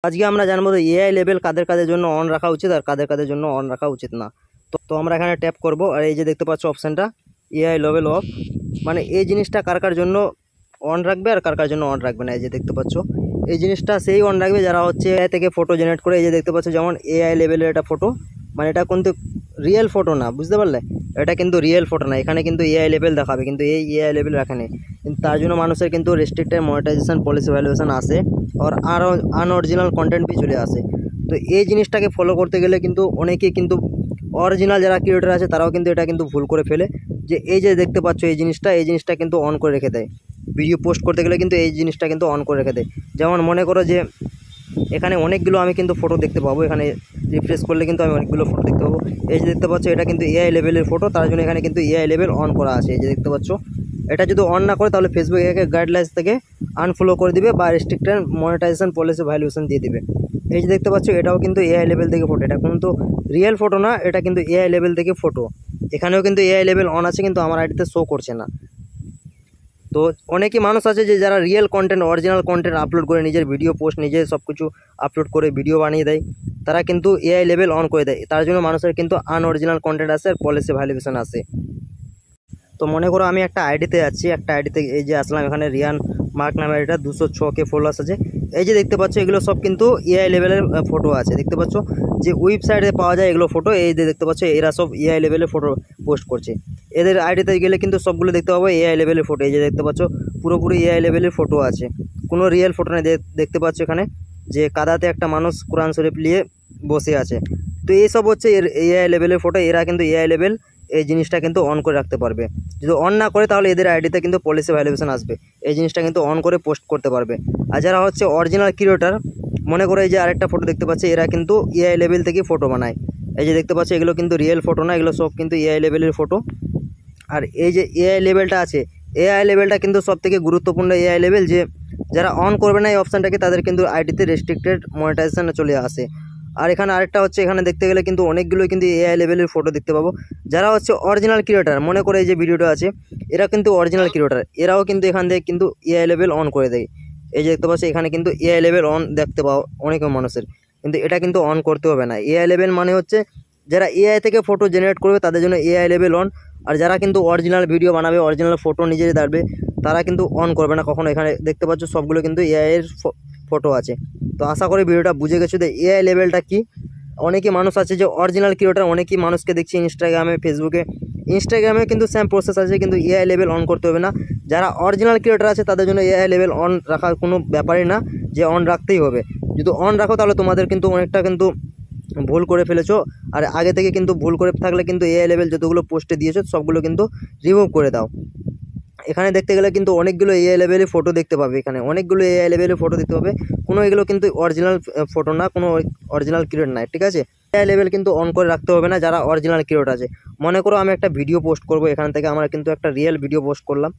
আজকে আমরা জানবো যে এআই লেভেল কাদের কাদের জন্য অন রাখা উচিত আর কাদের কাদের জন্য অন রাখা উচিত না। তো আমরা এখানে ট্যাপ করব আর এই যে দেখতে পাচ্ছ অপশানটা এআই লেভেল অফ, মানে এই জিনিসটা কার কার জন্য অন রাখবে আর কার কার জন্য অন রাখবে না। এই যে দেখতে পাচ্ছ এই জিনিসটা সেই অন রাখবে যারা হচ্ছে এআই থেকে ফটো জেনারেট করে। এই যে দেখতে পাচ্ছ যেমন এআই লেভেলের এটা ফটো, মানে এটা কিন্তু রিয়েল ফটো না, বুঝতে পারলে? এটা কিন্তু রিয়েল ফটো না, এখানে কিন্তু এআই লেভেল দেখাবে, কিন্তু এই এআই লেভেল রাখেনি। কিন্তু তার জন্য মানুষের কিন্তু রেস্ট্রিক্টেড মনিটাইজেশন পলিসি ভ্যালুয়েশন আসে আর আরও আনঅরিজিনাল কন্টেন্ট বি চলে আসে। তো এই জিনিসটাকে ফলো করতে গেলে কিন্তু অনেকেই কিন্তু অরিজিনাল যারা ক্রিয়েটর আছে তারাও কিন্তু এটা কিন্তু ভুল করে ফেলে, যে এই যে দেখতে পাচ্ছ এই জিনিসটা কিন্তু অন করে রেখে দেয়। ভিডিও পোস্ট করতে গেলে কিন্তু এই জিনিসটা কিন্তু অন করে রেখে দেয়। যেমন মনে করো যে এখানে অনেকগুলো আমি কিন্তু ফটো দেখতে পাবো, এখানে রিফ্রেশ করলে কিন্তু আমি অনেকগুলো ফটো দেখতে পাবো। এই যে দেখতে পাচ্ছ এটা কিন্তু এআই লেভেলের ফটো, তার জন্য এখানে কিন্তু এআই লেভেল অন করা আছে। এই যে দেখতে পাচ্ছ এটা যদি অন না করে তাহলে ফেসবুক একে গাইডলাইন্স থেকে আনফলো করে দিবে বা রেস্ট্রিক্টেড মনিটাইজেশন পলিসি ভ্যালুয়েশন দিয়ে দিবে। এই যে দেখতে পাচ্ছ এটাও কিন্তু এআই লেভেল থেকে ফটো, এটা কিন্তু রিয়েল ফটো না, এটা কিন্তু এআই লেভেল থেকে ফটো। এখানেও কিন্তু এআই লেভেল অন আছে কিন্তু আমার আইডিতে শো করছে না। তো অনেকই মানুষ আছে যে যারা real content original content upload করে নিজের ভিডিও পোস্ট নিজে সব কিছু আপলোড করে ভিডিও বানিয়ে দেয়, তারা কিন্তু এআই লেভেল অন করে দেয়। তার জন্য মানুষের কিন্তু আনঅরিজিনাল কন্টেন্ট আসে আর পলিসি ভ্যালুয়েশন আসে। তো মনে করো আমি একটা আইডিতে যাচ্ছি, একটা আইডিতে এই যে আসলাম, এখানে রিয়ান মার্ক নামের এটা 206K ফলোয়ার্স আছে। এই যে দেখতে পাচ্ছ এগুলো সব কিন্তু এআই লেভেলের ফটো আছে। দেখতে পাচ্ছ যে ওয়েবসাইটে পাওয়া যায় এগুলো ফটো, এই যে দেখতে পাচ্ছ এরা সব এআই লেভেলের ফটো পোস্ট করছে। এদের আইডিতে গেলে কিন্তু সবগুলো দেখতে পাবো এআই লেভেলের ফটো। এই যে দেখতে পাচ্ছ পুরোপুরি এআই লেভেলের ফটো আছে, কোনো রিয়েল ফটো নেই। দেখতে পাচ্ছ এখানে যে কাদাতে একটা মানুষ কোরআন শরীফ নিয়ে বসে আছে। তো এইসব হচ্ছে এআই লেভেলের ফটো, এরা কিন্তু এআই লেভেল এই জিনিসটা কিন্তু অন করে রাখতে পারবে। যদি অন না করে তাহলে এদের আইডিতে কিন্তু পলিসি ভ্যালুয়েশন আসবে, এই জিনিসটা কিন্তু অন করে পোস্ট করতে পারবে। আর যারা হচ্ছে অরিজিনাল ক্রিয়েটর, মনে করে এই যে আরেকটা ফটো দেখতে পাচ্ছি, এরা কিন্তু এআই লেভেল থেকে ফটো বানায়। এই যে দেখতে পাচ্ছি এগুলো কিন্তু রিয়েল ফটো না, এগুলো সব কিন্তু এআই লেভেলের ফটো। আর এই যে এআই লেভেলটা আছে, এআই লেভেলটা কিন্তু সবথেকে গুরুত্বপূর্ণ এআই লেভেল, যে যারা অন করবে না এই অপশানটাকে তাদের কিন্তু আইডিতে রেস্ট্রিক্টেড মনিটাইজেশন চলে আসে। আর এখানে আরেকটা হচ্ছে, এখানে দেখতে গেলে কিন্তু অনেকগুলোই কিন্তু এআই লেভেলের ফটো দেখতে পাবো। যারা হচ্ছে অরিজিনাল ক্রিয়েটার, মনে করে এই যে ভিডিওটা আছে, এরা কিন্তু অরিজিনাল ক্রিয়েটার, এরাও কিন্তু এখান থেকে কিন্তু এআই লেভেল অন করে দেয়। এই যে দেখতে পাচ্ছি এখানে কিন্তু এআই লেভেল অন দেখতে পাও অনেক মানুষের, কিন্তু এটা কিন্তু অন করতে হবে না। এআই লেভেল মানে হচ্ছে যারা এআই থেকে ফটো জেনারেট করবে তাদের জন্য এআই লেভেল অন, আর যারা কিন্তু অরিজিনাল ভিডিও বানাবে অরিজিনাল ফটো নিজেই দাঁড়বে তারা কিন্তু অন করবে না কখনো। এখানে দেখতে পাচ্ছ সবগুলো কিন্তু এআই এর ফটো আছে। তো আশা করি ভিডিওটা বুঝে গেছো যে এআই লেভেলটা কি। অনেকই মানুষ আছে যে অরিজিনাল ক্রিয়েটার, অনেকই মানুষকে দেখছি ইনস্টাগ্রামে ফেসবুকে, ইনস্টাগ্রামে কিন্তু সেম প্রসেস আছে, কিন্তু এআই লেভেল অন করতে হবে না। যারা অরিজিনাল ক্রিয়েটার আছে তাদের জন্য এআই লেভেল অন রাখার কোনো ব্যাপারই না, যে অন রাখতেই হবে। যদি অন রাখো তাহলে তোমাদের কিন্তু অনেকটা কিন্তু ভুল করে ফেলেছো, আর আগে থেকে কিন্তু ভুল করে থাকলে কিন্তু এআই লেভেল যতগুলো পোস্টে দিয়েছো সবগুলো কিন্তু রিমুভ করে দাও। এখানে দেখতে গেলে কিন্তু অনেকগুলো এআই লেভেলের ফটো দেখতে পাবে, এখানে অনেকগুলো এআই লেভেলের ফটো দেখতে পাবে, কোনো এগুলো কিন্তু অরিজিনাল ফটো না, কোনো অরিজিনাল ক্রিয়েটর নাই, ঠিক আছে? এআই লেভেল কিন্তু অন করে রাখতে হবে না যারা অরিজিনাল ক্রিয়েটর আছে। মনে করো আমি একটা ভিডিও পোস্ট করব, এখান থেকে আমরা কিন্তু একটা রিয়েল ভিডিও পোস্ট করলাম,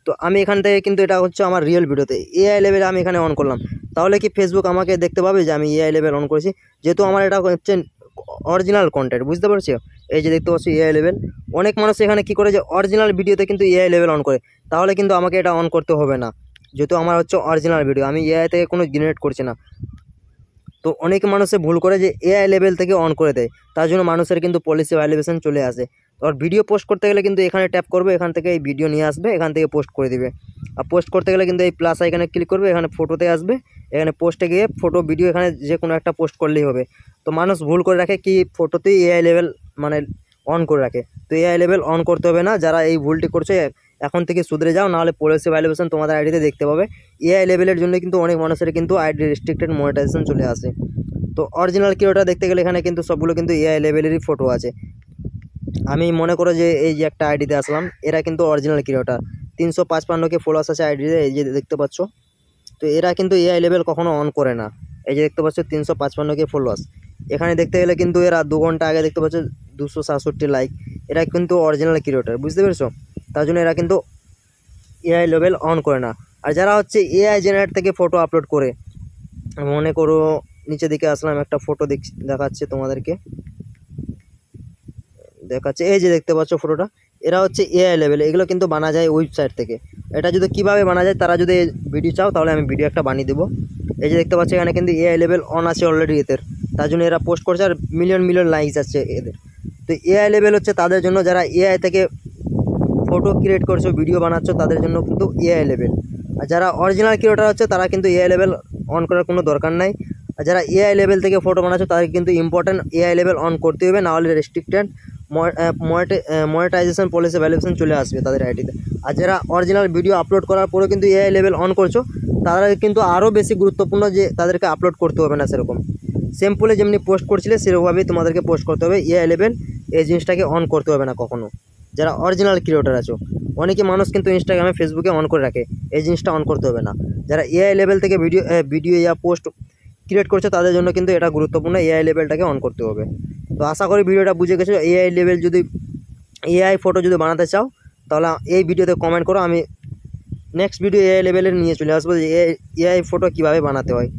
তো আমি এখান থেকে কিন্তু এটা হচ্ছে আমার রিয়েল ভিডিওতে এআই লেভেল আমি এখানে অন করলাম, তাহলে কি ফেসবুক আমাকে দেখতে পাবে যে আমি এআই লেভেল অন করেছি? যেহেতু আমার এটা হচ্ছে অরিজিনাল কন্টেন্ট, বুঝতে পারছো? এই যে দেখতে পাচ্ছি এআই লেভেল, অনেক মানুষ এখানে কি করে যে অরিজিনাল ভিডিওতে কিন্তু এআই লেভেল অন করে, তাহলে কিন্তু আমাকে এটা অন করতে হবে না, যেহেতু আমার হচ্ছে অরিজিনাল ভিডিও, আমি এআই থেকে কোনো জেনারেট করছি না। তো অনেক মানুষে ভুল করে যে এআই লেভেল থেকে অন করে দেয়, তার জন্য মানুষের কিন্তু পলিসি ভায়োলেশন চলে আসে। আর ভিডিও পোস্ট করতে গেলে কিন্তু এখানে ট্যাপ করবে, এখান থেকে এই ভিডিও নিয়ে আসবে, এখান থেকে পোস্ট করে দিবে। আর পোস্ট করতে গেলে কিন্তু এই প্লাস আইকনে ক্লিক করবে, এখানে ফটোতে আসবে, এখানে পোস্টে গিয়ে ফটো ভিডিও এখানে যে কোনো একটা পোস্ট করলেই হবে। তো মানুষ ভুল করে রাখে কি ফটোতেই এআই লেভেল মানে অন করে রাখে, তো এআই লেভেল অন করতে হবে না। যারা এই ভুলটি করছে এখন থেকে শুধরে যাও, নাহলে পলিসি ভায়োলেশন তোমাদের আইডিতে দেখতে পাবে। এআই লেভেলের জন্য কিন্তু অনেক মানুষের কিন্তু আইডি রেস্ট্রিক্টেড মনিটাইজেশন চলে আসে। তো অরিজিনাল ক্রিয়েটর দেখতে গেলে এখানে কিন্তু সবগুলো কিন্তু এআই লেভেলেরই ফটো আছে। আমি মনে করো যে এই যে একটা আইডিতে আসলাম, এরা কিন্তু অরিজিনাল ক্রিয়েটর, 355K ফলোয়ার্স আছে আইডিতে, এই যে দেখতে পাচ্ছ। তো এরা কিন্তু এআই লেভেল কখনো অন করে না। এই যে দেখতে পাচ্ছ 355K ফলোয়ার্স, এখানে দেখতে গেলে কিন্তু এরা 2 ঘন্টা আগে দেখতে পাচ্ছ 267 লাইক, এরা কিন্তু অরিজিনাল ক্রিয়েটর, বুঝতে পেরেছো? তার জন্য এরা কিন্তু এআই লেভেল অন করে না। আর যারা হচ্ছে এআই জেনারেট থেকে ফটো আপলোড করে, মনে করো নিচে দিকে আসলাম, একটা ফটো দেখাচ্ছে তোমাদেরকে, দেখাচ্ছে এই যে দেখতে পাচ্ছ ফটোটা, এরা হচ্ছে এআই লেভেল, এগুলো কিন্তু বানা যায় ওয়েবসাইট থেকে। এটা যদি কিভাবে বানা যায়, তারা যদি ভিডিও চাও তাহলে আমি ভিডিও একটা বানিয়ে দেবো। এই যে দেখতে পাচ্ছ এখানে কিন্তু এআই লেভেল অন আছে অলরেডি এদের, তার জন্য এরা পোস্ট করছে আর মিলিয়ন মিলিয়ন লাইকস আছে এদের। তো এআই লেভেল হচ্ছে তাদের জন্য যারা এআই থেকে ফটো ক্রিয়েট করছো, ভিডিও বানাচ্ছো, তাদের জন্য কিন্তু এআই লেভেল। আর যারা অরিজিনাল ক্রিয়েটার হচ্ছে তারা কিন্তু এআই লেভেল অন করার কোনো দরকার নাই। আর যারা এআই লেভেল থেকে ফটো বানাচ্ছো তাদের কিন্তু ইম্পর্টেন্ট এআই লেভেল অন করতে হবে, নাহলে রেস্ট্রিক্টেড মনিটাইজেশন পলিসি ভ্যালুয়েশন চলে আসবে তাদের আইডিতে। আর যারা অরিজিনাল ভিডিও আপলোড করার পরেও কিন্তু এআই লেভেল অন করছো, তারা কিন্তু আরও বেশি গুরুত্বপূর্ণ যে তাদেরকে আপলোড করতে হবে না সেরকম, সিম্পলে যেমনি পোস্ট করছিলে সেরকমভাবেই তোমাদেরকে পোস্ট করতে হবে। এআই লেভেল এই জিনিসটাকে অন করতে হবে না কখনো, যারা অরিজিনাল ক্রিয়েটর আছো। অনেকে মানুষ কিন্তু ইনস্টাগ্রামে ফেসবুকে অন করে রাখে, এই জিনিসটা অন করতে হবে না। যারা এআই লেভেল থেকে ভিডিও ইয়া পোস্ট ক্রিয়েট করছে তাদের জন্য কিন্তু এটা গুরুত্বপূর্ণ, এআই লেভেলটাকে অন করতে হবে। তো আশা করি ভিডিওটা বুঝে গেছো। এআই লেভেল যদি এআই ফটো যদি বানাতে চাও তাহলে এই ভিডিওতে কমেন্ট করো, আমি নেক্সট ভিডিও এআই লেভেলের নিয়ে চলে আসবো যে এআই ফটো কীভাবে বানাতে হয়।